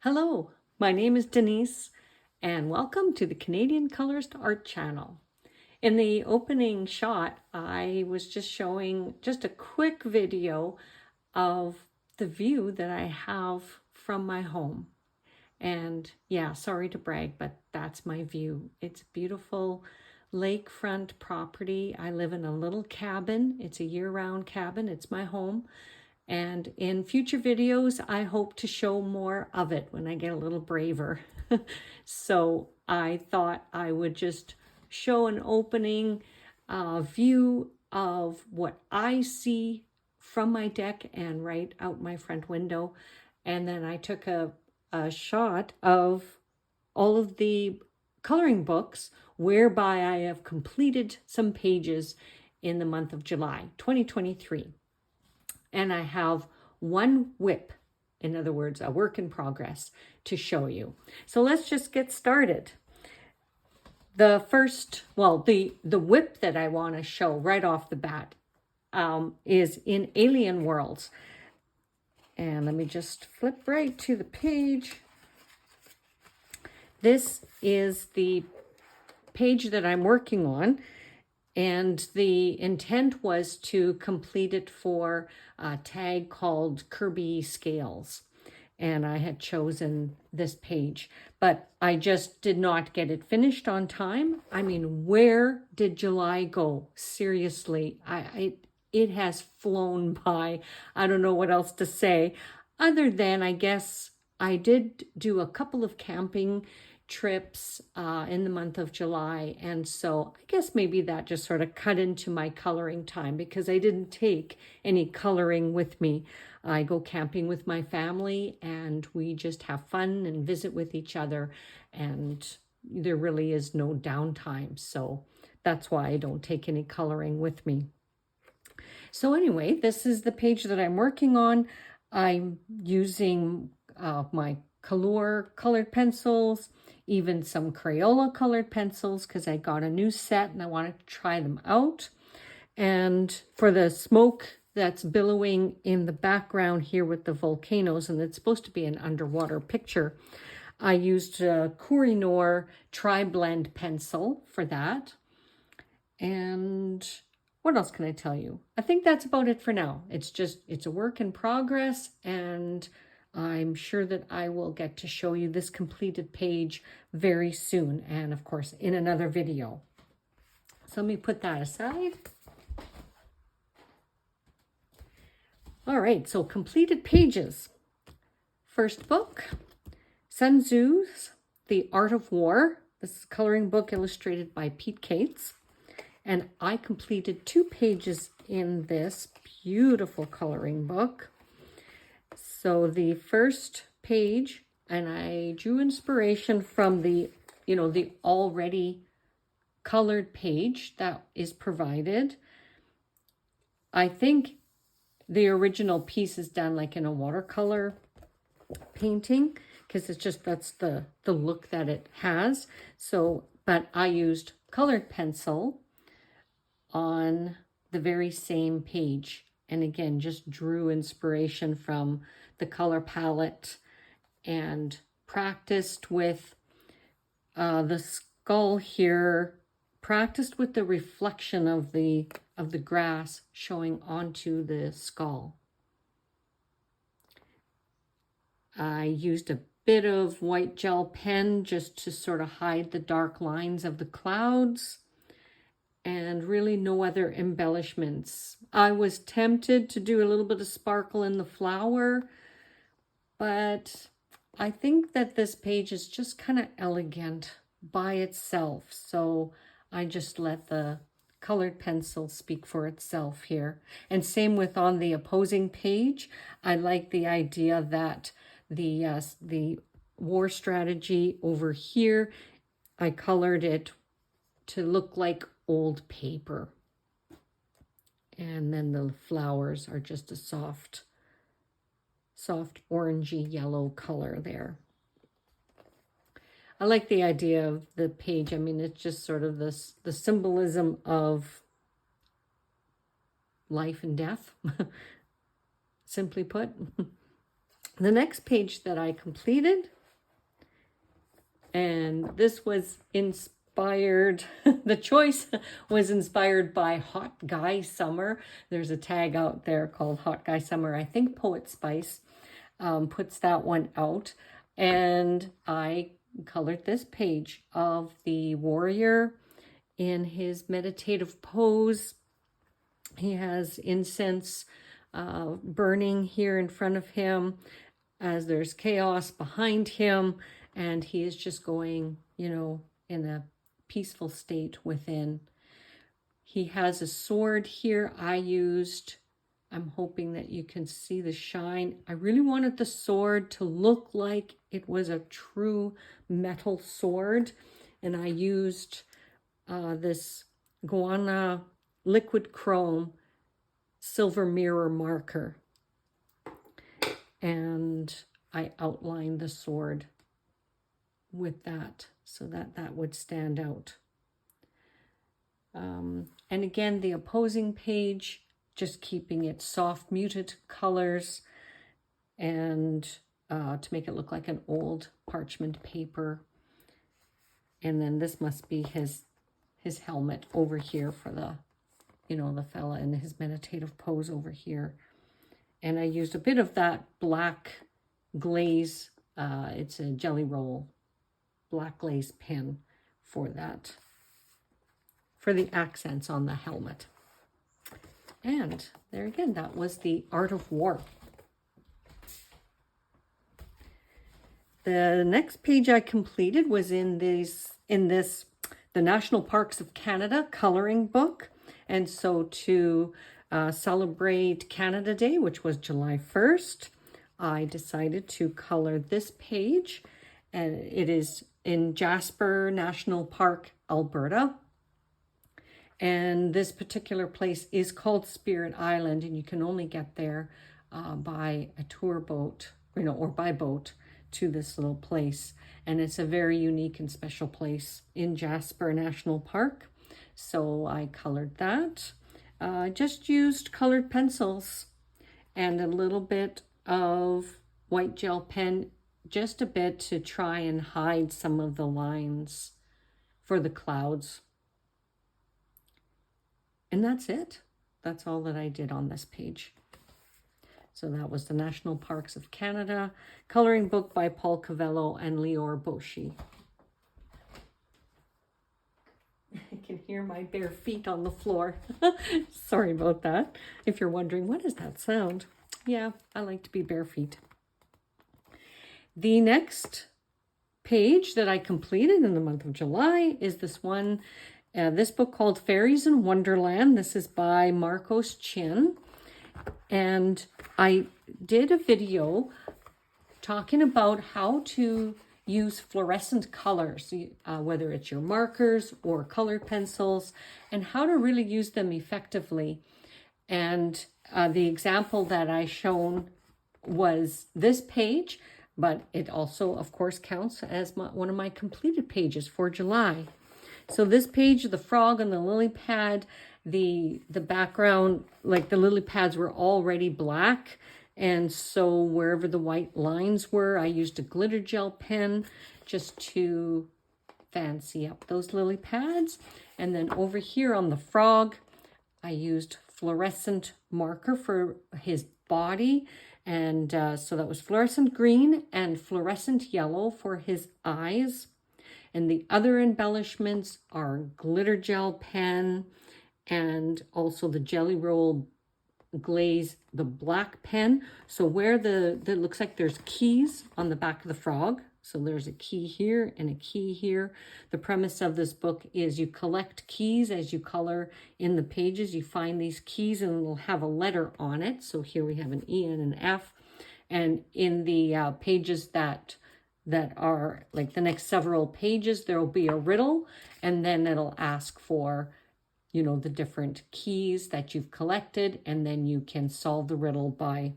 Hello, my name is Denise, and welcome to the Canadian Colorist Art Channel. In the opening shot, I was just showing just a quick video of the view that I have from my home. And yeah, sorry to brag, but that's my view. It's a beautiful lakefront property. I live in a little cabin. It's a year-round cabin. It's my home. And in future videos, I hope to show more of it when I get a little braver. So I thought I would just show an opening view of what I see from my deck and right out my front window. And then I took a shot of all of the coloring books whereby I have completed some pages in the month of July 2023. And I have one WIP, in other words, a work in progress, to show you. So let's just get started. The first, the WIP that I want to show right off the bat is in Alien Worlds. And let me just flip right to the page. This is the page that I'm working on. And the intent was to complete it for a tag called Kirby Scales. And I had chosen this page, but I just did not get it finished on time. I mean, where did July go? Seriously, it has flown by. I don't know what else to say, other than I guess I did do a couple of camping trips in the month of July, and so I guess maybe that just sort of cut into my coloring time because I didn't take any coloring with me. I go camping with my family and we just have fun and visit with each other, and there really is no downtime, so that's why I don't take any coloring with me. So anyway, this is the page that I'm working on. I'm using my Color colored pencils, even some Crayola colored pencils, because I got a new set and I wanted to try them out. And for the smoke that's billowing in the background here with the volcanoes, and it's supposed to be an underwater picture, I used a Koh-i-Noor tri-blend pencil for that. And what else can I tell you? I think that's about it for now. It's a work in progress, and I'm sure that I will get to show you this completed page very soon, and of course in another video. So let me put that aside. All right, so completed pages. First book, Sun Tzu's The Art of War. This is a coloring book illustrated by Pete Cates. And I completed 2 pages in this beautiful coloring book. So the first page, and I drew inspiration from the already colored page that is provided. I think the original piece is done like in a watercolor painting, because it's just, that's the look that it has. So, but I used colored pencil on the very same page. And again, just drew inspiration from the color palette and practiced with the skull here, practiced with the reflection of the grass showing onto the skull. I used a bit of white gel pen just to sort of hide the dark lines of the clouds, and really no other embellishments. I was tempted to do a little bit of sparkle in the flower, but I think that this page is just kind of elegant by itself. So I just let the colored pencil speak for itself here. And same with on the opposing page. I like the idea that the war strategy over here, I colored it to look like old paper. And then the flowers are just a soft orangey yellow color there. I like the idea of the page. I mean, it's just sort of the symbolism of life and death, simply put. The next page that I completed, and this was inspired, the choice was inspired by Hot Guy Summer. There's a tag out there called Hot Guy Summer. I think Poet Spice puts that one out. And I colored this page of the warrior in his meditative pose. He has incense burning here in front of him as there's chaos behind him, and he is just going, you know, in a peaceful state within. He has a sword here. I'm hoping that you can see the shine. I really wanted the sword to look like it was a true metal sword, and I used this Guana liquid chrome silver mirror marker, and I outlined the sword with that so that that would stand out. And again, the opposing page, just keeping it soft muted colors, and to make it look like an old parchment paper. And then this must be his helmet over here for the, you know, the fella in his meditative pose over here. And I used a bit of that black glaze. It's a Jelly Roll black glaze pen for that, for the accents on the helmet. And there again, that was the Art of War. The next page I completed was in this the National Parks of Canada coloring book. And so to celebrate Canada Day, which was July 1st, I decided to color this page. And it is in Jasper National Park, Alberta. And this particular place is called Spirit Island, and you can only get there by a tour boat, you know, or by boat to this little place. And it's a very unique and special place in Jasper National Park. So I colored that. Just used colored pencils and a little bit of white gel pen, just a bit to try and hide some of the lines for the clouds. And that's it. That's all that I did on this page. So that was the National Parks of Canada coloring book by Paul Cavello and Lior Boshi. I can hear my bare feet on the floor. Sorry about that. If you're wondering, what is that sound? Yeah, I like to be bare feet. The next page that I completed in the month of July is this one. This book called Fairies in Wonderland. This is by Marcos Chin. And I did a video talking about how to use fluorescent colors, whether it's your markers or colored pencils, and how to really use them effectively. And the example that I shown was this page, but it also, of course, counts as one of my completed pages for July. So this page, the frog and the lily pad, the background, like the lily pads were already black. And so wherever the white lines were, I used a glitter gel pen just to fancy up those lily pads. And then over here on the frog, I used fluorescent marker for his body. And so that was fluorescent green and fluorescent yellow for his eyes. And the other embellishments are glitter gel pen and also the Jelly Roll glaze, the black pen. So where that looks like there's keys on the back of the frog. So there's a key here and a key here. The premise of this book is you collect keys as you color in the pages. You find these keys and it'll have a letter on it. So here we have an E and an F. And in the pages that are like the next several pages, there will be a riddle, and then it'll ask for, you know, the different keys that you've collected, and then you can solve the riddle by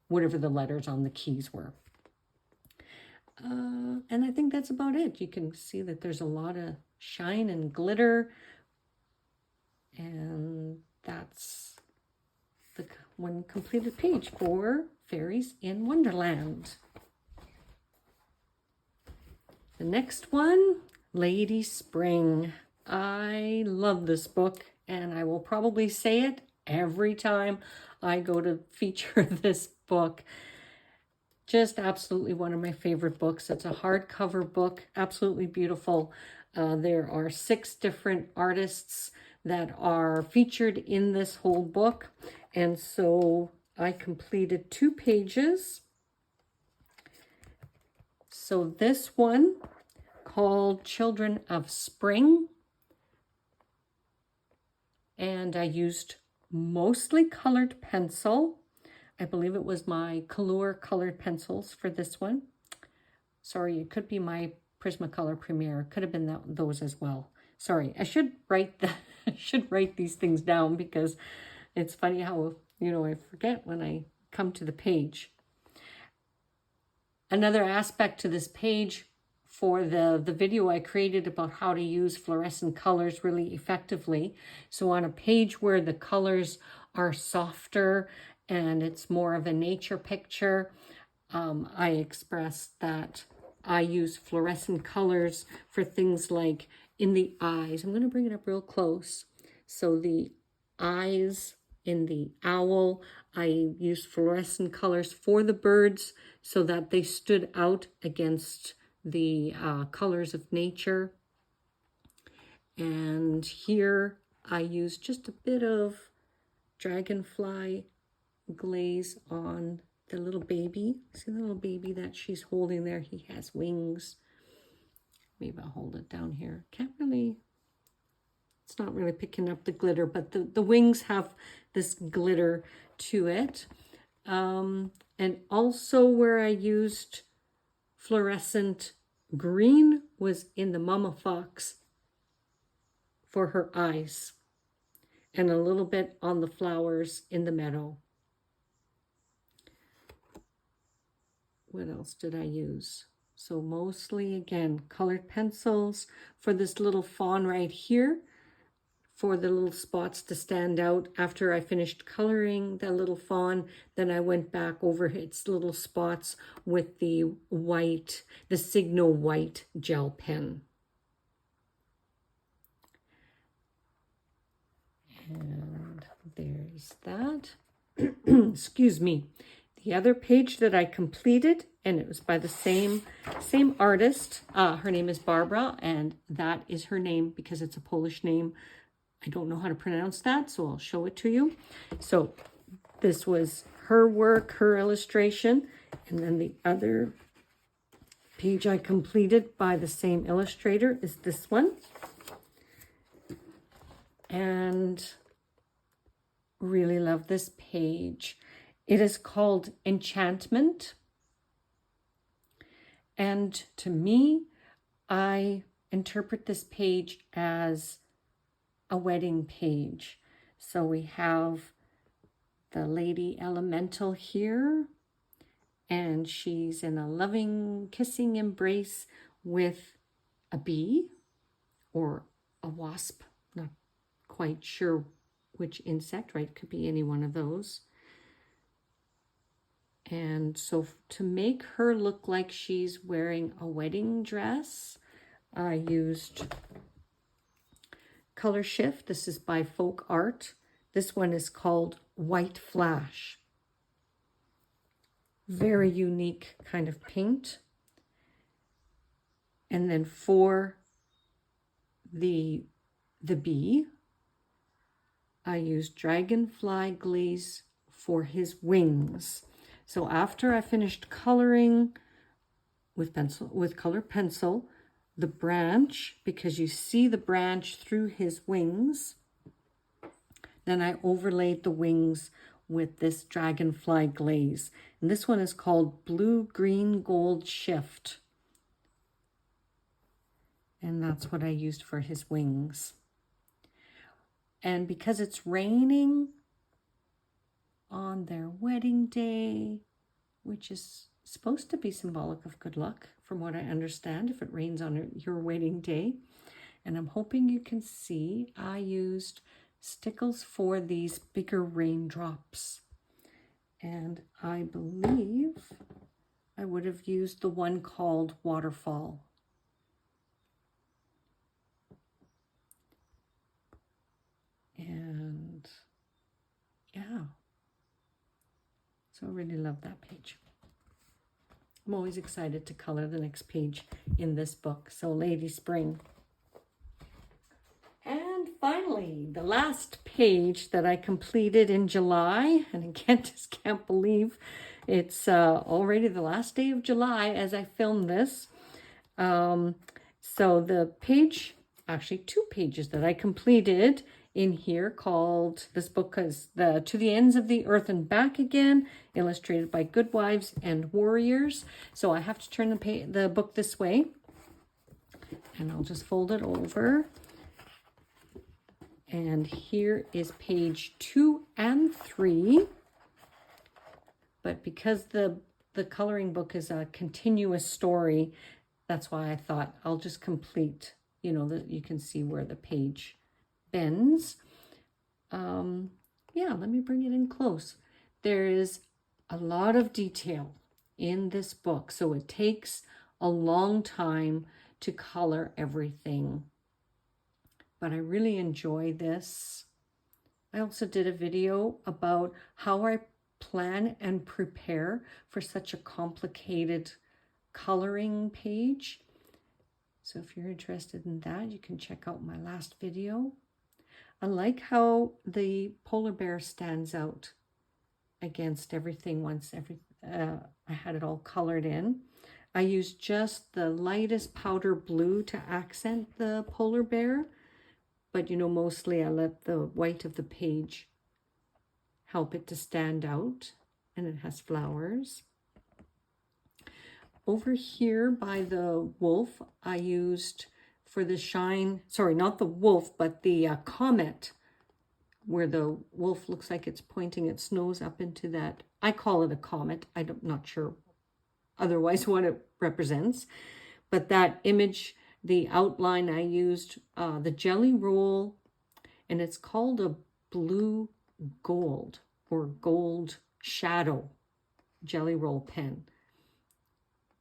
whatever the letters on the keys were. And I think that's about it. You can see that there's a lot of shine and glitter, and that's the one completed page for Fairies in Wonderland. The next one, Lady Spring. I love this book, and I will probably say it every time I go to feature this book. Just absolutely one of my favorite books. It's a hardcover book, absolutely beautiful. There are 6 different artists that are featured in this whole book. And so I completed 2 pages. So this one, called Children of Spring, and I used mostly colored pencil. I believe it was my Color colored pencils for this one. Sorry, it could be my Prismacolor Premier. It could have been those as well. Sorry, I should write I should write these things down, because it's funny how, I forget when I come to the page. Another aspect to this page for the video I created about how to use fluorescent colors really effectively. So on a page where the colors are softer and it's more of a nature picture, I expressed that I use fluorescent colors for things like in the eyes. I'm going to bring it up real close. So the eyes in the owl, I used fluorescent colors for the birds so that they stood out against the colors of nature. And here I used just a bit of dragonfly glaze on the little baby. See the little baby that she's holding there? He has wings. Maybe I'll hold it down here. It's not really picking up the glitter, but the wings have this glitter to it. And also where I used fluorescent green was in the Mama Fox for her eyes, and a little bit on the flowers in the meadow. What else did I use? So mostly, again, colored pencils for this little fawn right here, for the little spots to stand out. After I finished coloring that little fawn, then I went back over its little spots with the Signo white gel pen. And there's that. Excuse me. The other page that I completed, and it was by the same artist. Her name is Barbara, and that is her name because it's a Polish name. I don't know how to pronounce that, so I'll show it to you. So this was her work, her illustration, and then the other page I completed by the same illustrator is this one. And really love this page. It is called Enchantment. And to me, I interpret this page as a wedding page. So we have the Lady Elemental here, and she's in a loving, kissing embrace with a bee or a wasp. Not quite sure which insect, right? Could be any one of those. And so to make her look like she's wearing a wedding dress, I used Color Shift. This is by Folk Art. This one is called White Flash. Very unique kind of paint. And then for the bee, I used Dragonfly glaze for his wings. So after I finished coloring with colored pencil, the branch, because you see the branch through his wings, then I overlaid the wings with this dragonfly glaze. And this one is called Blue, Green, Gold Shift. And that's what I used for his wings. And because it's raining on their wedding day, which is supposed to be symbolic of good luck, from what I understand, if it rains on your wedding day. And I'm hoping you can see I used stickles for these bigger raindrops. And I believe I would have used the one called Waterfall. And yeah, so I really love that page. I'm always excited to color the next page in this book. So Lady Spring. And finally, the last page that I completed in July, and again, just can't believe it's already the last day of July as I film this. So the page, actually 2 pages that I completed in here, called, this book is To the Ends of the Earth and Back Again, illustrated by Good Wives and Warriors. So I have to turn the book this way, and I'll just fold it over. And here is page 2 and 3. But because the coloring book is a continuous story, that's why I thought I'll just complete, you know, that you can see where the page bends. Yeah, let me bring it in close. There is a lot of detail in this book, so it takes a long time to color everything. But I really enjoy this. I also did a video about how I plan and prepare for such a complicated coloring page. So if you're interested in that, you can check out my last video. I like how the polar bear stands out against everything once I had it all colored in. I used just the lightest powder blue to accent the polar bear, but you know, mostly I let the white of the page help it to stand out, and it has flowers. Over here by the wolf, I used for the shine, sorry, not the wolf, but the comet, where the wolf looks like it's pointing its nose up into that. I call it a comet. I'm not sure otherwise what it represents. But that image, the outline, I used the Jelly Roll, and it's called a blue gold or gold shadow Jelly Roll pen.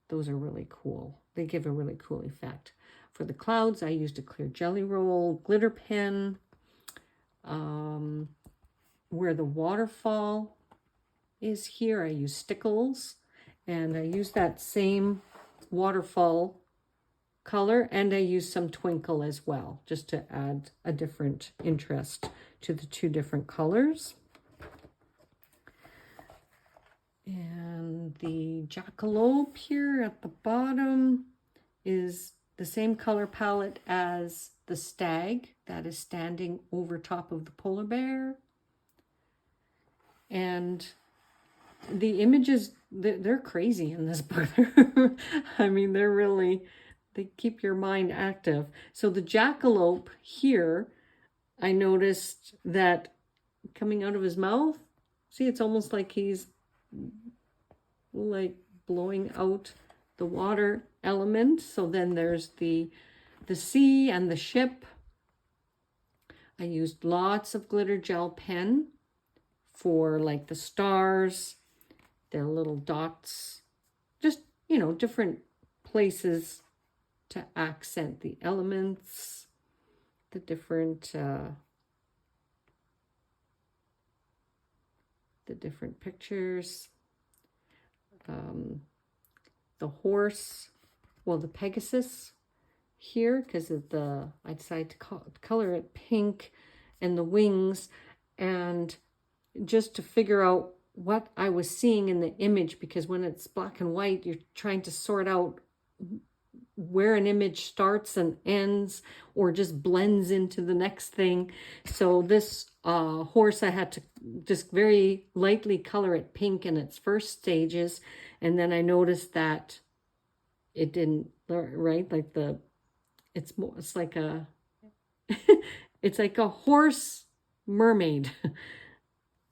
Those are really cool. They give a really cool effect. For the clouds, I used a clear Jelly Roll glitter pen. Where the waterfall is here, I use Stickles, and I use that same waterfall color, and I use some Twinkle as well, just to add a different interest to the 2 different colors. And the jackalope here at the bottom is the same color palette as the stag that is standing over top of the polar bear. And the images, they're crazy in this book. I mean, they keep your mind active. So the jackalope here, I noticed that coming out of his mouth, see, it's almost like he's like blowing out the water element. So then there's the sea and the ship. I used lots of glitter gel pen for like the stars, their little dots, just, you know, different places to accent the elements, the different pictures. The horse, well, the Pegasus here, because of I decided to color it pink, and the wings, and just to figure out what I was seeing in the image, because when it's black and white, you're trying to sort out where an image starts and ends, or just blends into the next thing. So this horse, I had to just very lightly color it pink in its first stages, and then I noticed that it didn't, right? Like it's like a it's like a horse mermaid.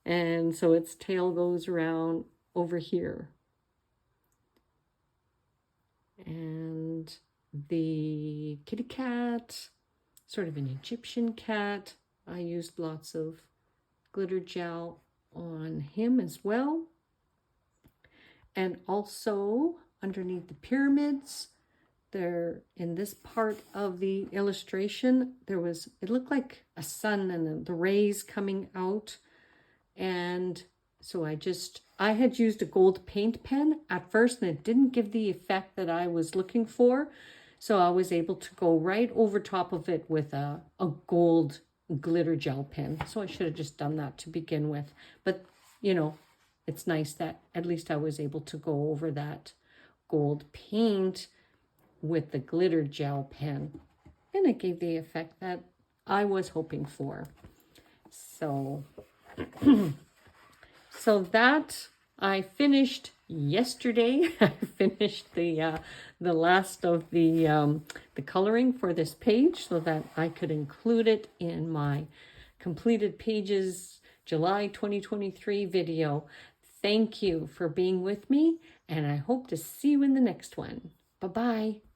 And so its tail goes around over here. And the kitty cat, sort of an Egyptian cat. I used lots of glitter gel on him as well. And also underneath the pyramids, there in this part of the illustration, it looked like a sun and the rays coming out. And so I had used a gold paint pen at first, and it didn't give the effect that I was looking for. So I was able to go right over top of it with a gold glitter gel pen. So I should have just done that to begin with. But, you know, it's nice that at least I was able to go over that gold paint with the glitter gel pen. And it gave the effect that I was hoping for. So, so that I finished yesterday. I finished the last of the coloring for this page so that I could include it in my completed pages July 2023 video. Thank you for being with me, and I hope to see you in the next one. Bye-bye.